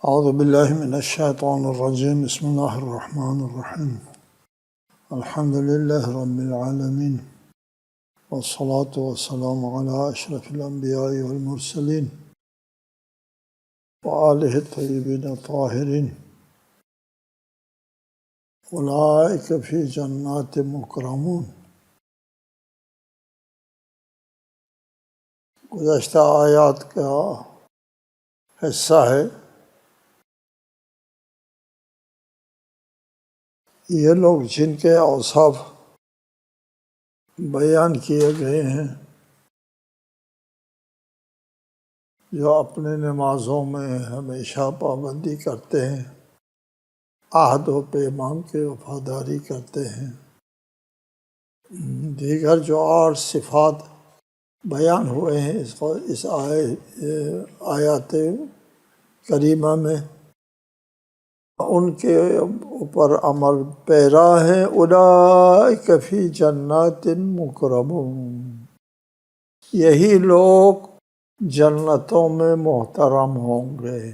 اعوذ باللہ من الشیطان الرجیم بسم اللہ الرحمن الرحیم الحمد للہ رب العالمین والصلاة والسلام علی اشرف الانبیاء والمرسلین وآلہ الطیبین الطاہرین اولئک فی جنات مکرمون۔ گزشتہ آیات کا حصہ ہے۔ یہ لوگ جن کے اوصاف بیان کیے گئے ہیں، جو اپنے نمازوں میں ہمیشہ پابندی کرتے ہیں، عہد و پیمان کے وفاداری کرتے ہیں، دیگر جو اور صفات بیان ہوئے ہیں اس آیات کریمہ میں، ان کے اوپر عمل پیرا ہے۔ اولئک فی جنات مکرمون، یہی لوگ جنتوں میں محترم ہوں گے۔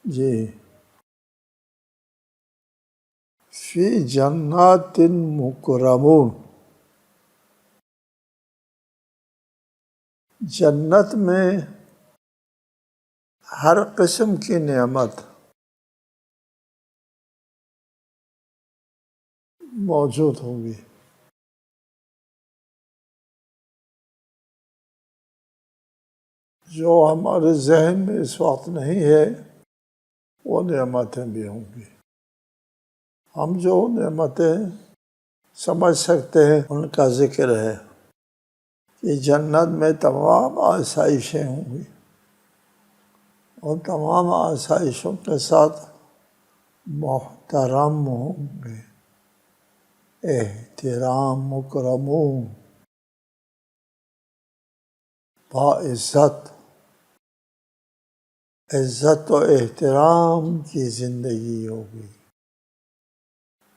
جی، فی جنات مکرمون، جنت میں ہر قسم کی نعمت موجود ہوگی۔ جو ہمارے ذہن میں اس وقت نہیں ہے وہ نعمتیں بھی ہوں گی۔ ہم جو نعمتیں سمجھ سکتے ہیں ان کا ذکر ہے کہ جنت میں تمام آسائشیں ہوں گی، اور تمام آسائشوں کے ساتھ محترم ہوں گے۔ احترام، مکرمون، باعزت، عزت و احترام کی زندگی ہوگی۔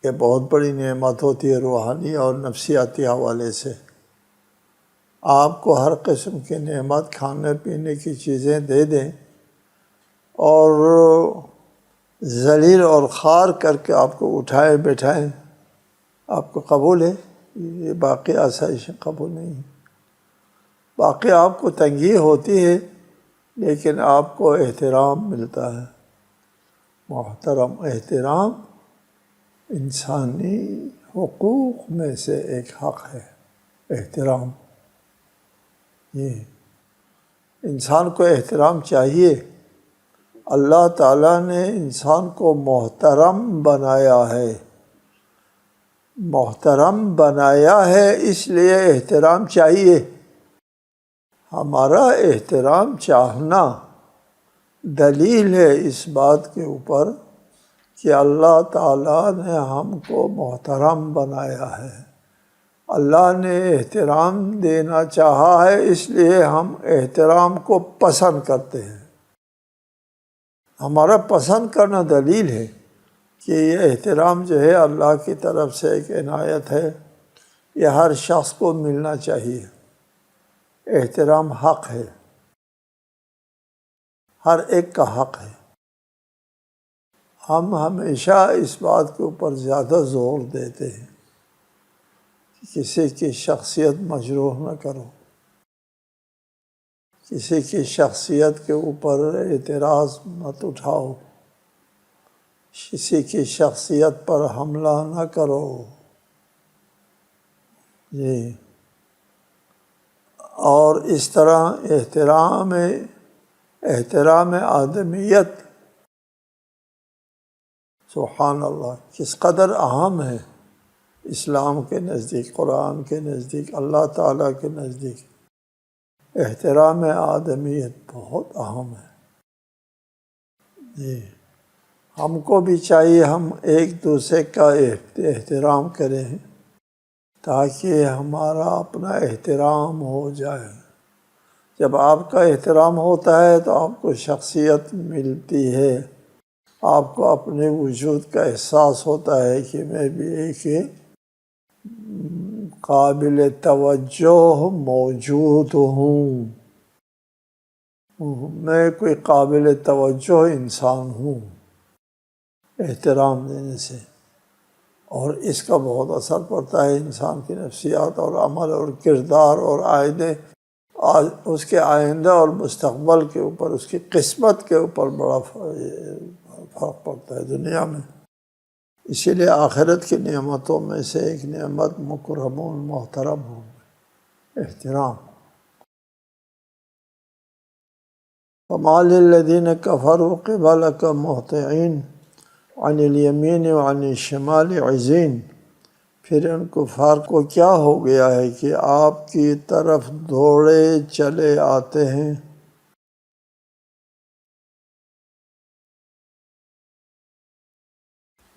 یہ بہت بڑی نعمت ہوتی ہے روحانی اور نفسیاتی حوالے سے۔ آپ کو ہر قسم کی نعمت، کھانے پینے کی چیزیں دے دیں اور ذلیل اور خوار کر کے آپ کو اٹھائے بیٹھائیں، آپ کو قبول ہے؟ یہ باقی آسائشیں قبول نہیں ہیں۔ باقی آپ کو تنگی ہوتی ہے لیکن آپ کو احترام ملتا ہے، محترم۔ احترام انسانی حقوق میں سے ایک حق ہے، احترام۔ یہ انسان کو احترام چاہیے۔ اللہ تعالیٰ نے انسان کو محترم بنایا ہے، محترم بنایا ہے، اس لیے احترام چاہیے۔ ہمارا احترام چاہنا دلیل ہے اس بات کے اوپر کہ اللہ تعالیٰ نے ہم کو محترم بنایا ہے۔ اللہ نے احترام دینا چاہا ہے، اس لیے ہم احترام کو پسند کرتے ہیں۔ ہمارا پسند کرنا دلیل ہے کہ یہ احترام جو ہے اللہ کی طرف سے ایک عنایت ہے، یہ ہر شخص کو ملنا چاہیے۔ احترام حق ہے، ہر ایک کا حق ہے۔ ہم ہمیشہ اس بات کے اوپر زیادہ زور دیتے ہیں کہ کسی کی شخصیت مجروح نہ کرو، کسی کی شخصیت کے اوپر اعتراض مت اٹھاؤ، کسی کی شخصیت پر حملہ نہ کرو۔ جی، اور اس طرح احترام آدمیت، سبحان اللہ، کس قدر اہم ہے اسلام کے نزدیک، قرآن کے نزدیک، اللہ تعالیٰ کے نزدیک۔ احترام آدمیت بہت اہم ہے۔ جی، ہم کو بھی چاہیے ہم ایک دوسرے کا احترام کریں تاکہ ہمارا اپنا احترام ہو جائے۔ جب آپ کا احترام ہوتا ہے تو آپ کو شخصیت ملتی ہے، آپ کو اپنے وجود کا احساس ہوتا ہے کہ میں بھی ایک قابل توجہ موجود ہوں۔ میں کوئی قابل توجہ انسان ہوں احترام دینے سے، اور اس کا بہت اثر پڑتا ہے انسان کی نفسیات اور عمل اور کردار اور اس کے آئندہ اور مستقبل کے اوپر، اس کی قسمت کے اوپر بڑا فرق پڑتا ہے دنیا میں۔ اسی لیے آخرت کی نعمتوں میں سے ایک نعمت مکرمون، محترم ہو، احترام۔ فَمَا لِلَّذِينَ كَفَرُوا قِبَلَكَ مُهْطِعِينَ عَنِ الْيَمِينِ وَعَنِ الشِّمَالِ عِزِينَ، پھر ان کفار کو کیا ہو گیا ہے کہ آپ کی طرف دوڑے چلے آتے ہیں،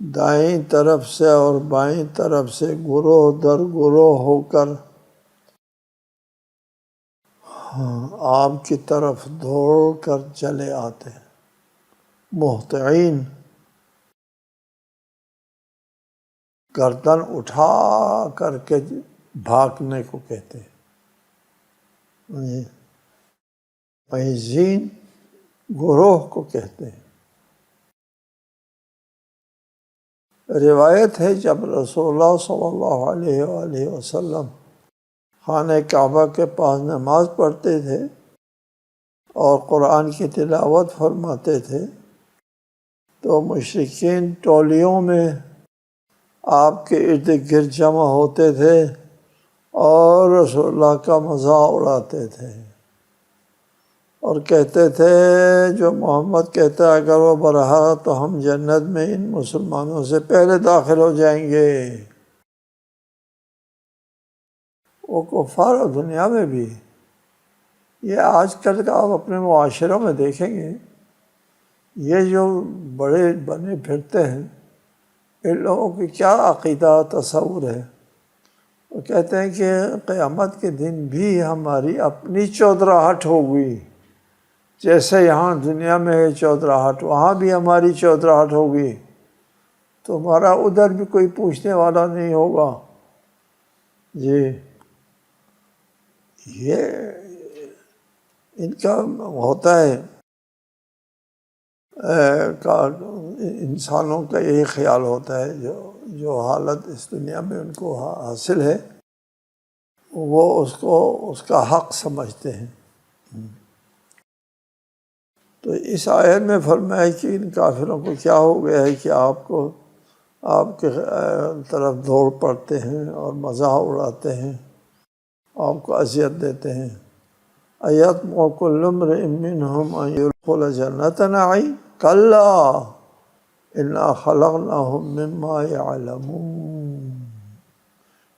دائیں طرف سے اور بائیں طرف سے گروہ در گروہ ہو کر آپ کی طرف دوڑ کر چلے آتے ہیں۔ مہطعین، گردن اٹھا کر کے بھاگنے کو کہتے ہیں، عزین گروہ کو کہتے ہیں۔ روایت ہے جب رسول اللہ صلی اللہ علیہ وآلہ وسلم خانہ کعبہ کے پاس نماز پڑھتے تھے اور قرآن کی تلاوت فرماتے تھے تو مشرکین ٹولیوں میں آپ کے ارد گرد جمع ہوتے تھے اور رسول اللہ کا مذاق اڑاتے تھے اور کہتے تھے جو محمد کہتا ہے اگر وہ برہا تو ہم جنت میں ان مسلمانوں سے پہلے داخل ہو جائیں گے۔ وہ کفار اور دنیا میں بھی، یہ آج کل کا آپ اپنے معاشروں میں دیکھیں گے، یہ جو بڑے بنے پھرتے ہیں ان لوگوں کی کیا عقیدہ تصور ہے۔ وہ کہتے ہیں کہ قیامت کے دن بھی ہماری اپنی چودراہٹ ہوگی، جیسے یہاں دنیا میں ہے چودراہٹ، وہاں بھی ہماری چودراہٹ ہوگی، تمہارا ادھر بھی کوئی پوچھنے والا نہیں ہوگا۔ جی، یہ ان کا ہوتا ہے، انسانوں کا یہی خیال ہوتا ہے، جو حالت اس دنیا میں ان کو حاصل ہے وہ اس کا حق سمجھتے ہیں۔ تو اس آیت میں فرمایا کہ ان کافروں کو کیا ہو گیا ہے کہ آپ کے طرف دوڑ پڑتے ہیں اور مذاق اڑاتے ہیں، آپ کو اذیت دیتے ہیں۔ أَيَطْمَعُ كُلُّ امْرِئٍ مِّنْهُمْ أَن يُدْخِلَ جَنَّةَ نَعِيمٍ كَلَّا إِنَّا خَلَقْنَاهُم مِّمَّا يَعْلَمُونَ،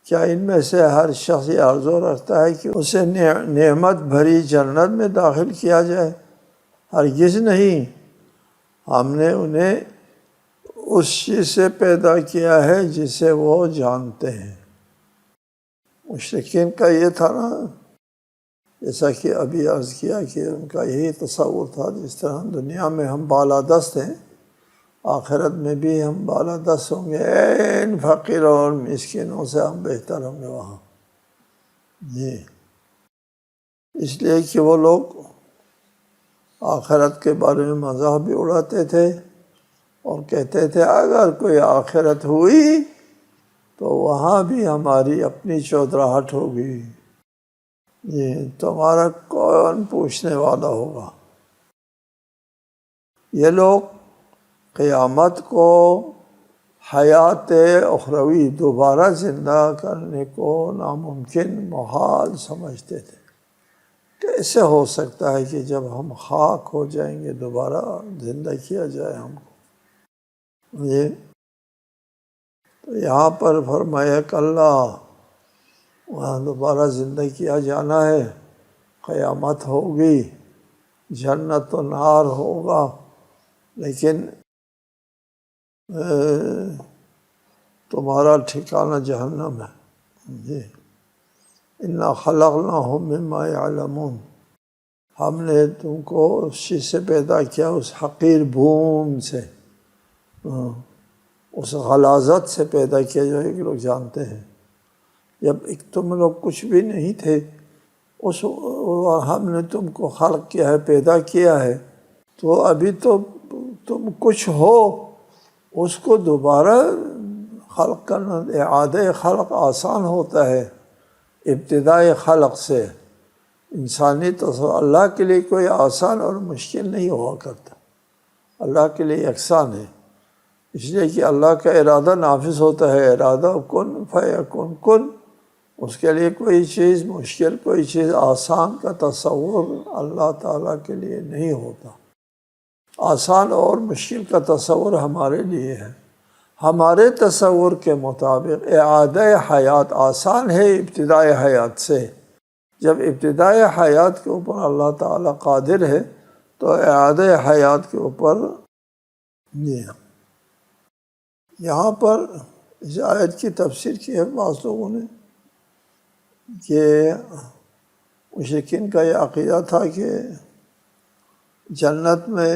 کیا ان میں سے ہر شخص یہ آرزو رکھتا ہے کہ اسے نعمت بھری جنت میں داخل کیا جائے؟ ہرگز نہیں، ہم نے انہیں اس چیز سے پیدا کیا ہے جسے وہ جانتے ہیں۔ مشرکین کا یہ تھا نا، جیسا کہ ابھی عرض کیا کہ ان کا یہی تصور تھا جس طرح دنیا میں ہم بالادست ہیں، آخرت میں بھی ہم بالادست ہوں گے، ان فقیروں اور مسکینوں سے ہم بہتر ہوں گے وہاں۔ جی، اس لیے کہ وہ لوگ آخرت کے بارے میں مذاق بھی اڑاتے تھے اور کہتے تھے اگر کوئی آخرت ہوئی تو وہاں بھی ہماری اپنی چودراہٹ ہوگی، جی، تمہارا کون پوچھنے والا ہوگا۔ یہ لوگ قیامت کو حیات اخروی، دوبارہ زندہ کرنے کو ناممکن، محال سمجھتے تھے۔ کیسے ہو سکتا ہے کہ جب ہم خاک ہو جائیں گے دوبارہ زندہ کیا جائے ہم کو؟ یہ تو یہاں پر فرمایا کہ اللہ، وہاں دوبارہ زندہ کیا جانا ہے، قیامت ہوگی، جنت و نار ہوگا، لیکن تمہارا ٹھکانہ جہنم ہے۔ جی، اِنَّا خَلَقْنَاهُم مِّمَّا يَعْلَمُونَ، ہم نے تم کو اس چیز سے پیدا کیا، اس حقیر بھون سے، اس غلاظت سے پیدا کیا جو ایک لوگ جانتے ہیں۔ جب تم لوگ کچھ بھی نہیں تھے ہم نے تم کو خلق کیا ہے، پیدا کیا ہے، تو ابھی تو تم کچھ ہو، اس کو دوبارہ خلق کرنا، اعادہ خلق آسان ہوتا ہے ابتدائی خلق سے۔ انسانی تصور اللہ کے لیے کوئی آسان اور مشکل نہیں ہوا کرتا، اللہ کے لیے یکساں ہے، اس لیے کہ اللہ کا ارادہ نافذ ہوتا ہے، ارادہ کن فیکن کن، اس کے لیے کوئی چیز مشکل، کوئی چیز آسان کا تصور اللہ تعالیٰ کے لیے نہیں ہوتا۔ آسان اور مشکل کا تصور ہمارے لیے ہے، ہمارے تصور کے مطابق اعادہ حیات آسان ہے ابتدائی حیات سے۔ جب ابتدائی حیات کے اوپر اللہ تعالیٰ قادر ہے تو اعادہ حیات کے اوپر یہاں پر اس آیت کی تفسیر کی ہے بعض لوگوں نے کہ مشرکین کا یہ عقیدہ تھا کہ جنت میں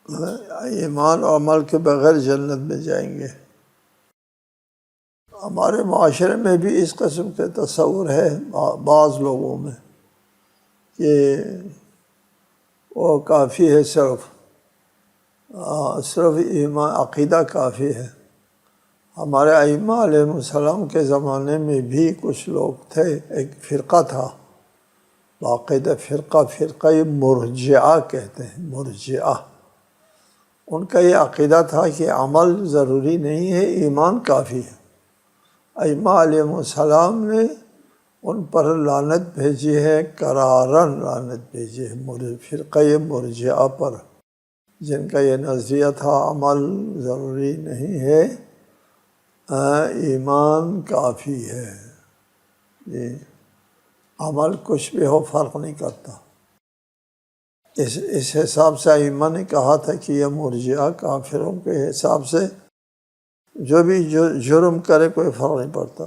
ایمان اور عمل کے بغیر جنت میں جائیں گے۔ ہمارے معاشرے میں بھی اس قسم کے تصور ہے بعض لوگوں میں کہ وہ کافی ہے، صرف ایمان عقیدہ کافی ہے۔ ہمارے ائمہ علیہ السلام کے زمانے میں بھی کچھ لوگ تھے، ایک فرقہ تھا باقاعدہ فرقہ مرجعہ کہتے ہیں، مرجعہ۔ ان کا یہ عقیدہ تھا کہ عمل ضروری نہیں ہے، ایمان کافی ہے۔ ائمہ علیہ السلام نے ان پر لعنت بھیجی ہے، قراراً لعنت بھیجی ہے فرقہ مرجعہ پر، جن کا یہ نظریہ تھا عمل ضروری نہیں ہے، ایمان کافی ہے، عمل کچھ بھی ہو فرق نہیں کرتا۔ اس حساب سے ائمہ نے کہا تھا کہ یہ مرجعہ کافروں کے حساب سے جو بھی جرم کرے کوئی فرق نہیں پڑتا۔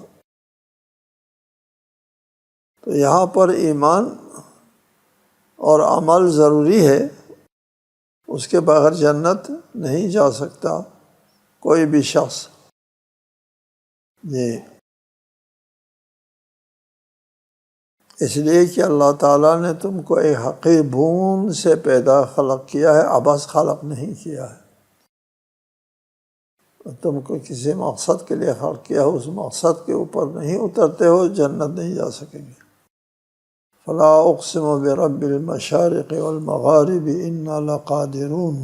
تو یہاں پر ایمان اور عمل ضروری ہے، اس کے بغیر جنت نہیں جا سکتا کوئی بھی شخص۔ اس لیے کہ اللہ تعالیٰ نے تم کو ایک حقیر بھون سے خلق کیا ہے، عبث خلق نہیں کیا ہے۔ تم کو کسی مقصد کے لیے خلق کیا ہو، اس مقصد کے اوپر نہیں اترتے ہو، جنت نہیں جا سکیں گے۔ فلا اقسم برب المشارق والمغارب انا لقادرون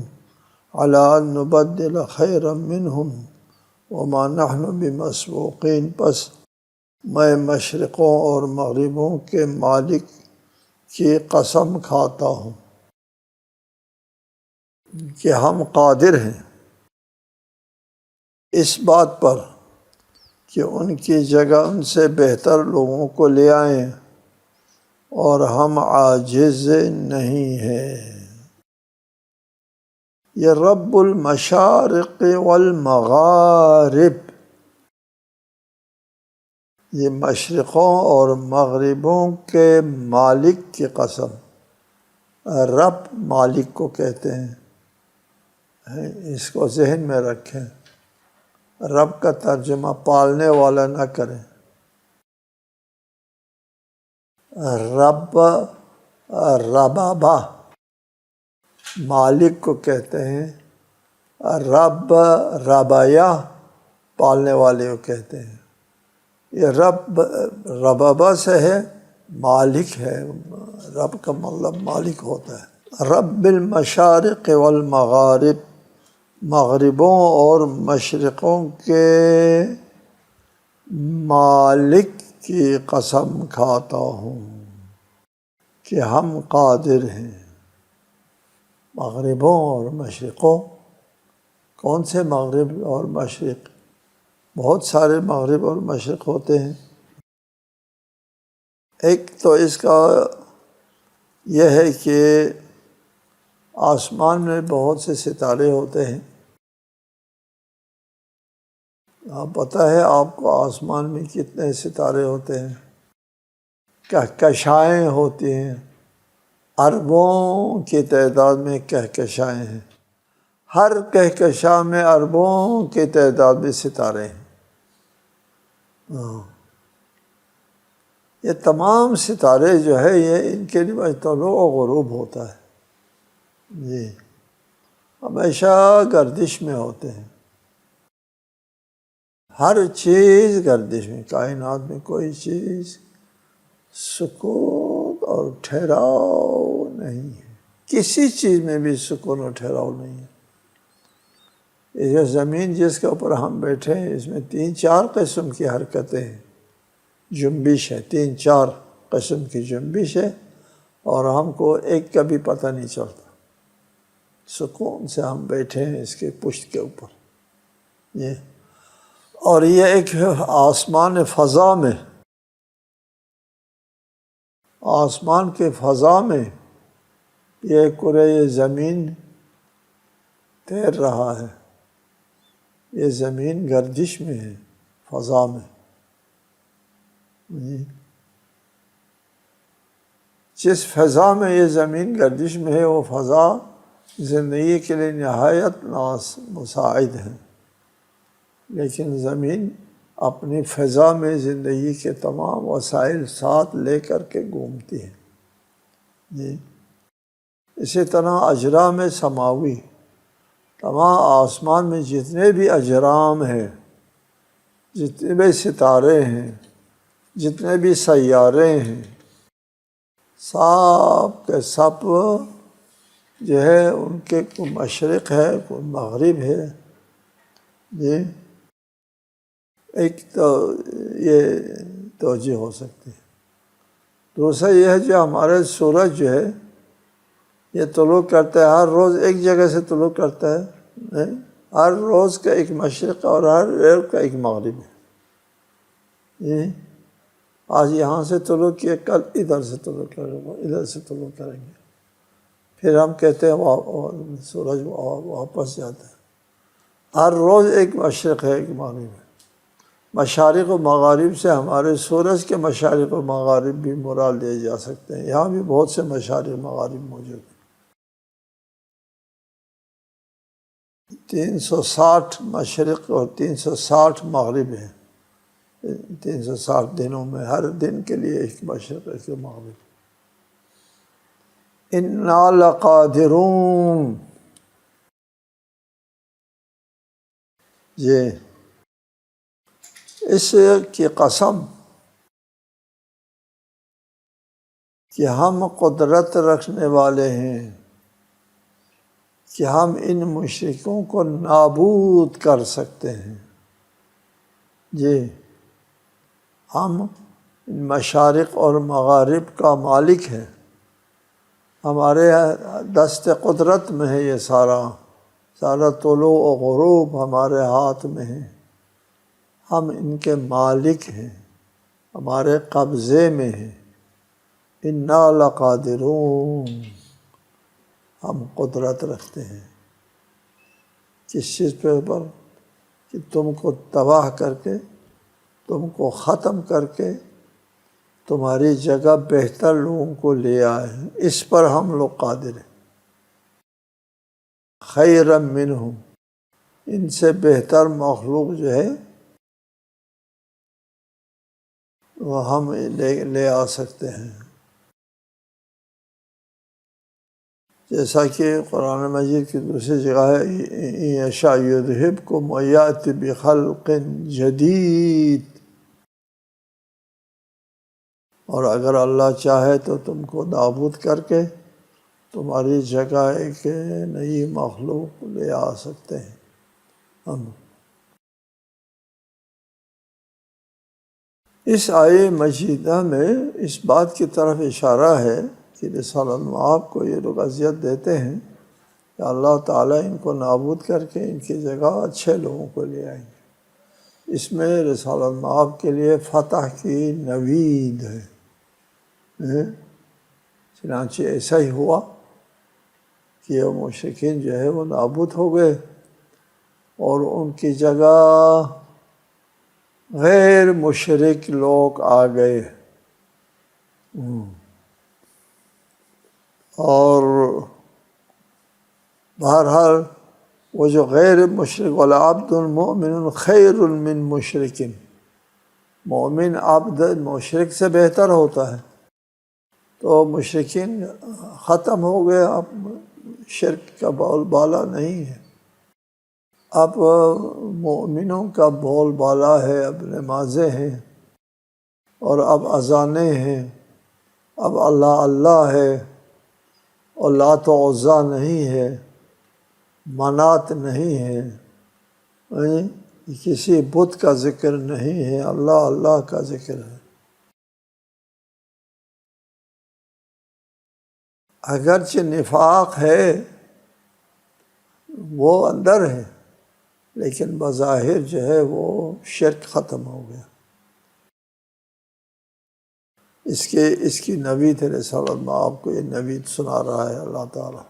على ان نبدل خيرا منهم وما نحن بمسبوقين، پس میں مشرقوں اور مغربوں کے مالک کی قسم کھاتا ہوں کہ ہم قادر ہیں اس بات پر کہ ان کی جگہ ان سے بہتر لوگوں کو لے آئیں، اور ہم عاجز نہیں ہیں۔ یہ رب المشارق والمغارب، یہ مشرقوں اور مغربوں کے مالک کی قسم۔ رب مالک کو کہتے ہیں، اس کو ذہن میں رکھیں۔ رب کا ترجمہ پالنے والا نہ کریں، ربابہ مالک کو کہتے ہیں، رب ربایا پالنے والے کو کہتے ہیں۔ یہ ربابہ سے ہے، مالک ہے، رب کا مطلب مالک ہوتا ہے۔ رب المشارق والمغارب، مغربوں اور مشرقوں کے مالک کی قسم کھاتا ہوں کہ ہم قادر ہیں۔ مغربوں اور مشرقوں، کون سے مغرب اور مشرق؟ بہت سارے مغرب اور مشرق ہوتے ہیں۔ ایک تو اس کا یہ ہے کہ آسمان میں بہت سے ستارے ہوتے ہیں۔ پتہ ہے آپ کو آسمان میں کتنے ستارے ہوتے ہیں؟ کہکشائیں ہوتی ہیں، اربوں کی تعداد میں کہکشائیں ہیں، ہر کہکشاں میں اربوں کی تعداد میں ستارے ہیں۔ یہ تمام ستارے جو ہے یہ ان کے لیے طلوع و غروب ہوتا ہے جی، ہمیشہ گردش میں ہوتے ہیں، ہر چیز گردش میں، کائنات میں کوئی چیز سکون اور ٹھہراؤ نہیں ہے، کسی چیز میں بھی سکون اور ٹھہراؤ نہیں ہے۔ یہ زمین جس کے اوپر ہم بیٹھے ہیں اس میں 3-4 قسم کی حرکتیں ہیں، جنبش ہے، 3-4 قسم کی جنبش ہے، اور ہم کو ایک کا بھی پتہ نہیں چلتا، سکون سے ہم بیٹھے ہیں اس کے پشت کے اوپر یہ۔ اور یہ ایک آسمان فضا میں، آسمان کے فضا میں یہ کرۂ زمین تیر رہا ہے، یہ زمین گردش میں ہے فضا میں جی۔ جس فضا میں یہ زمین گردش میں ہے وہ فضا زندگی کے لیے نہایت مساعد ہے، لیکن زمین اپنی فضا میں زندگی کے تمام وسائل ساتھ لے کر کے گھومتی ہے جی۔ اسی طرح اجرام سماوی، تمام آسمان میں جتنے بھی اجرام ہیں، جتنے بھی ستارے ہیں، جتنے بھی سیارے ہیں، سب کے سب جو ہے ان کے کوئی مشرق ہے کوئی مغرب ہے جی۔ ایک تو یہ توجہ ہو سکتی ہے۔ دوسرا یہ ہے جو ہمارے سورج جو ہے یہ طلوع کرتا ہے، ہر روز ایک جگہ سے طلوع کرتا ہے نہیں، ہر روز کا ایک مشرق اور ہر روز کا ایک مغرب ہے جی۔ آج یہاں سے طلوع کیے، کل ادھر سے طلوع کریں گے، ادھر سے طلوع کریں گے، پھر ہم کہتے ہیں سورج واپس جاتا ہے۔ ہر روز ایک مشرق ہے ایک مغرب ہے۔ مشارق و مغارب سے ہمارے سورج کے مشارق و مغارب بھی مراد لیے جا سکتے ہیں، یہاں بھی بہت سے مشارق و مغارب موجود ہیں۔ 360 مشرق اور 360 مغرب ہیں، 360 دنوں میں ہر دن کے لیے ایک مشرق ایک مغرب۔ اِنَّا لَقَادِرُونَ یہ اس کی قسم کہ ہم قدرت رکھنے والے ہیں کہ ہم ان مشرکوں کو نابود کر سکتے ہیں جی۔ ہم مشارق اور مغارب کا مالک ہے، ہمارے دست قدرت میں ہے، یہ سارا طلوع و غروب ہمارے ہاتھ میں ہے، ہم ان کے مالک ہیں، ہمارے قبضے میں ہیں۔ اِنَّا لَقَادِرُونَ ہم قدرت رکھتے ہیں کس چیز پر کہ تم کو تباہ کر کے، تم کو ختم کر کے تمہاری جگہ بہتر لوگوں کو لے آئے ہیں، اس پر ہم لوگ قادر ہیں۔ خیرا منہم، ان سے بہتر مخلوق جو ہے وہ ہم لے آ سکتے ہیں، جیسا کہ قرآن مجید کی دوسری جگہ ہے اِن یشاء یذہبکم ویأتی بخلق جدید، اور اگر اللہ چاہے تو تم کو نابود کر کے تمہاری جگہ ایک نئی مخلوق لے آ سکتے ہیں ہم۔ اس آیے مجیدہ میں اس بات کی طرف اشارہ ہے کہ رسالۃ المآب کو یہ لوگ اذیت دیتے ہیں کہ اللہ تعالیٰ ان کو نابود کر کے ان کی جگہ اچھے لوگوں کو لے آئیں گے۔ اس میں رسالۃ المآب کے لیے فتح کی نوید ہے، چنانچہ ایسا ہی ہوا کہ وہ مشرکین جو ہے وہ نابود ہو گئے اور ان کی جگہ غیر مشرک لوگ آ گئے، اور بہرحال وہ جو غیر مشرک وَلَعَبْدٌ مُؤْمِنٌ خَيْرٌ مِّن مُشْرِكٍ، مومن عبد مشرک سے بہتر ہوتا ہے، تو مشرکین ختم ہو گئے، اب شرک کا بول بالا نہیں ہے، اب مومنوں کا بول بالا ہے، اب نمازیں ہیں اور اب اذانیں ہیں، اب اللہ اللہ ہے، اور لات و عزیٰ نہیں ہے، منات نہیں ہے، کسی بت کا ذکر نہیں ہے، اللہ اللہ کا ذکر ہے۔ اگرچہ نفاق ہے وہ اندر ہے، لیکن بظاہر جو ہے وہ شرک ختم ہو گیا۔ اس کی نوید علیہ السلام، میں آپ کو یہ نوید سنا رہا ہے اللہ تعالیٰ۔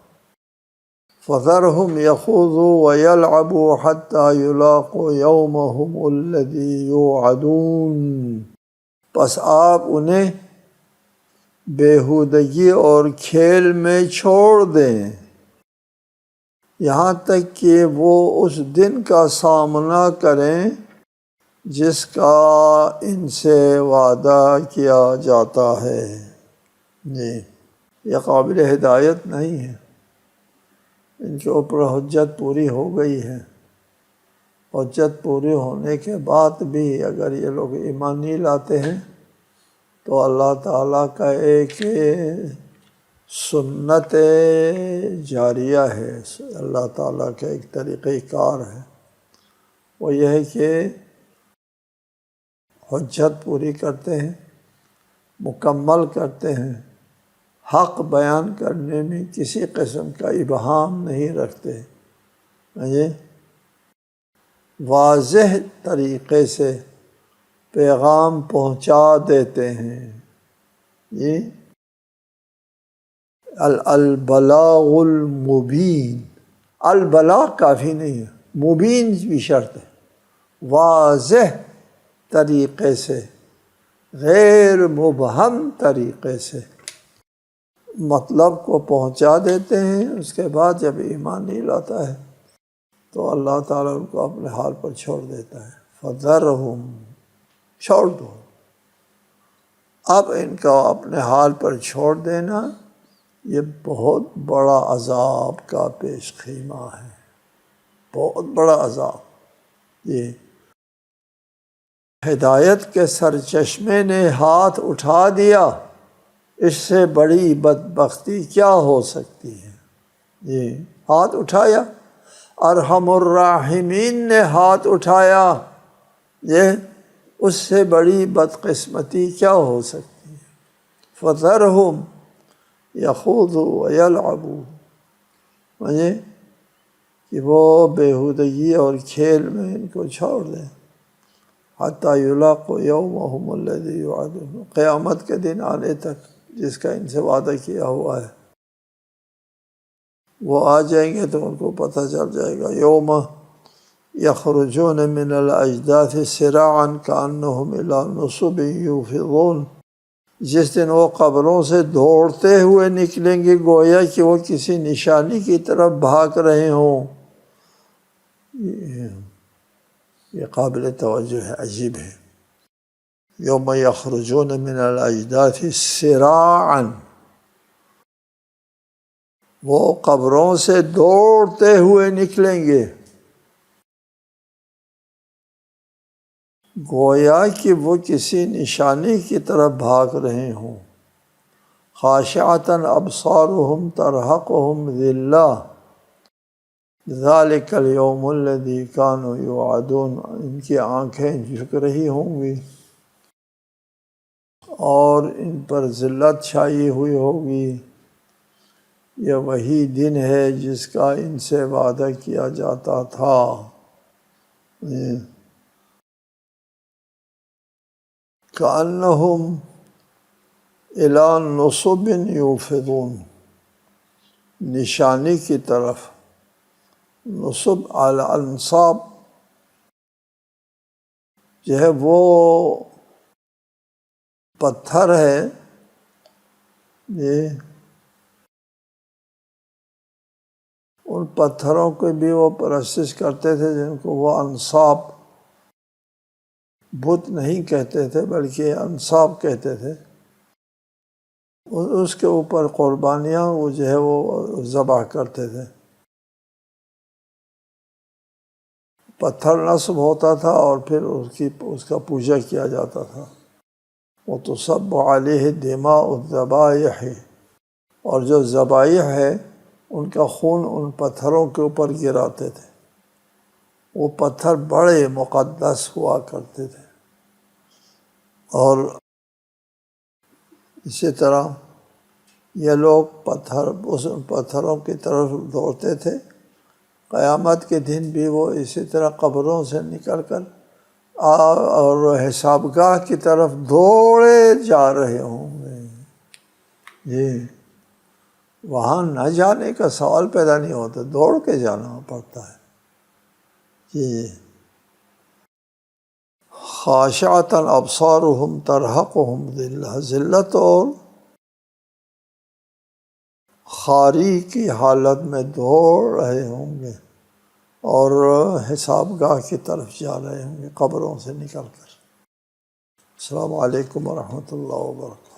فَذَرْهُمْ يَخُوضُوا وَيَلْعَبُوا حَتَّى يُلَاقُوا يَوْمَهُمُ الَّذِي يُوعَدُونَ، پس آپ انہیں بیہودگی اور کھیل میں چھوڑ دیں یہاں تک کہ وہ اس دن کا سامنا کریں جس کا ان سے وعدہ کیا جاتا ہے۔ جی، یہ قابل ہدایت نہیں ہے، ان کے اوپر حجت پوری ہو گئی ہے، حجت پوری ہونے کے بعد بھی اگر یہ لوگ ایمان نہیں لاتے ہیں تو اللہ تعالیٰ کا ایک سنت جاریہ ہے، اللہ تعالیٰ کا ایک طریقہ کار ہے، وہ یہ ہے کہ حجت پوری کرتے ہیں، مکمل کرتے ہیں، حق بیان کرنے میں کسی قسم کا ابہام نہیں رکھتے، واضح طریقے سے پیغام پہنچا دیتے ہیں۔ یہ البلاغ المبین، البلاغ کافی نہیں ہے، مبین بھی شرط ہے، واضح طریقے سے، غیر مبہم طریقے سے مطلب کو پہنچا دیتے ہیں۔ اس کے بعد جب ایمان نہیں لاتا ہے تو اللہ تعالیٰ ان کو اپنے حال پر چھوڑ دیتا ہے۔ فَذَرْهُمْ، چھوڑ دو، اب ان کو اپنے حال پر چھوڑ دینا یہ بہت بڑا عذاب کا پیش خیمہ ہے، بہت بڑا عذاب۔ یہ ہدایت کے سرچشمے نے ہاتھ اٹھا دیا، اس سے بڑی بدبختی کیا ہو سکتی ہے؟ یہ ہاتھ اٹھایا، ارحم الراحمین نے ہاتھ اٹھایا، یہ اس سے بڑی بدقسمتی کیا ہو سکتی ہے؟ فَذَرْهُمْ يَخُوضُوا وَيَلْعَبُوا، کہ وہ بیہودگی اور کھیل میں ان کو چھوڑ دیں، حَتَّى يُلَاقُوا يَوْمَهُمُ الَّذِي يُوعَدُونَ، قیامت کے دن آنے تک جس کا ان سے وعدہ کیا ہوا ہے وہ آ جائیں گے تو ان کو پتہ چل جائے گا۔ یوم یخرجون من الاجداث سراعا کانہم الی نصب یوفضون، جس دن وہ قبروں سے دوڑتے ہوئے نکلیں گے گویا کہ وہ کسی نشانی کی طرف بھاگ رہے ہوں۔ یہ قابل توجہ ہے، عجیب ہے۔ یوم یخرجون من الاجداث سراعا، وہ قبروں سے دوڑتے ہوئے نکلیں گے گویا کہ وہ کسی نشانی کی طرف بھاگ رہے ہوں۔ خاشعۃ ابصارهم ترہقهم ذلہ ذالک الیوم الذی کانوا یوعدون، ان کی آنکھیں جھک رہی ہوں گی اور ان پر ذلت چھائی ہوئی ہوگی، یہ وہی دن ہے جس کا ان سے وعدہ کیا جاتا تھا۔ کأنہم الی نصب یوفضون، نشانی کی طرف، نصب الانصاب جو ہے وہ پتھر ہے، یہ ان پتھروں کو بھی وہ پرستش کرتے تھے جن کو وہ انصاب بت نہیں کہتے تھے بلکہ انصاب کہتے تھے، اس کے اوپر قربانیاں وہ جو ہے وہ ذبح کرتے تھے۔ پتھر نصب ہوتا تھا اور پھر اس کا پوجا کیا جاتا تھا۔ وَتُصَبُّ عَلَيْهِ دِمَاءُ الذَّبَائِحِ، اور جو ذبائح ہے ان کا خون ان پتھروں کے اوپر گراتے تھے۔ وہ پتھر بڑے مقدس ہوا کرتے تھے، اور اسی طرح یہ لوگ اس پتھروں کی طرف دوڑتے تھے۔ قیامت کے دن بھی وہ اسی طرح قبروں سے نکل کر اور حساب گاہ کی طرف دوڑے جا رہے ہوں گے۔ جی، وہاں نہ جانے کا سوال پیدا نہیں ہوتا، دوڑ کے جانا پڑتا ہے۔ جی، خاشعۃ ابصارہم ترہقہم ذلہ، ذلت اور خواری کی حالت میں دوڑ رہے ہوں گے اور حساب گاہ کی طرف جا رہے ہوں گے قبروں سے نکل کر۔ السلام علیکم ورحمۃ اللہ وبرکاتہ۔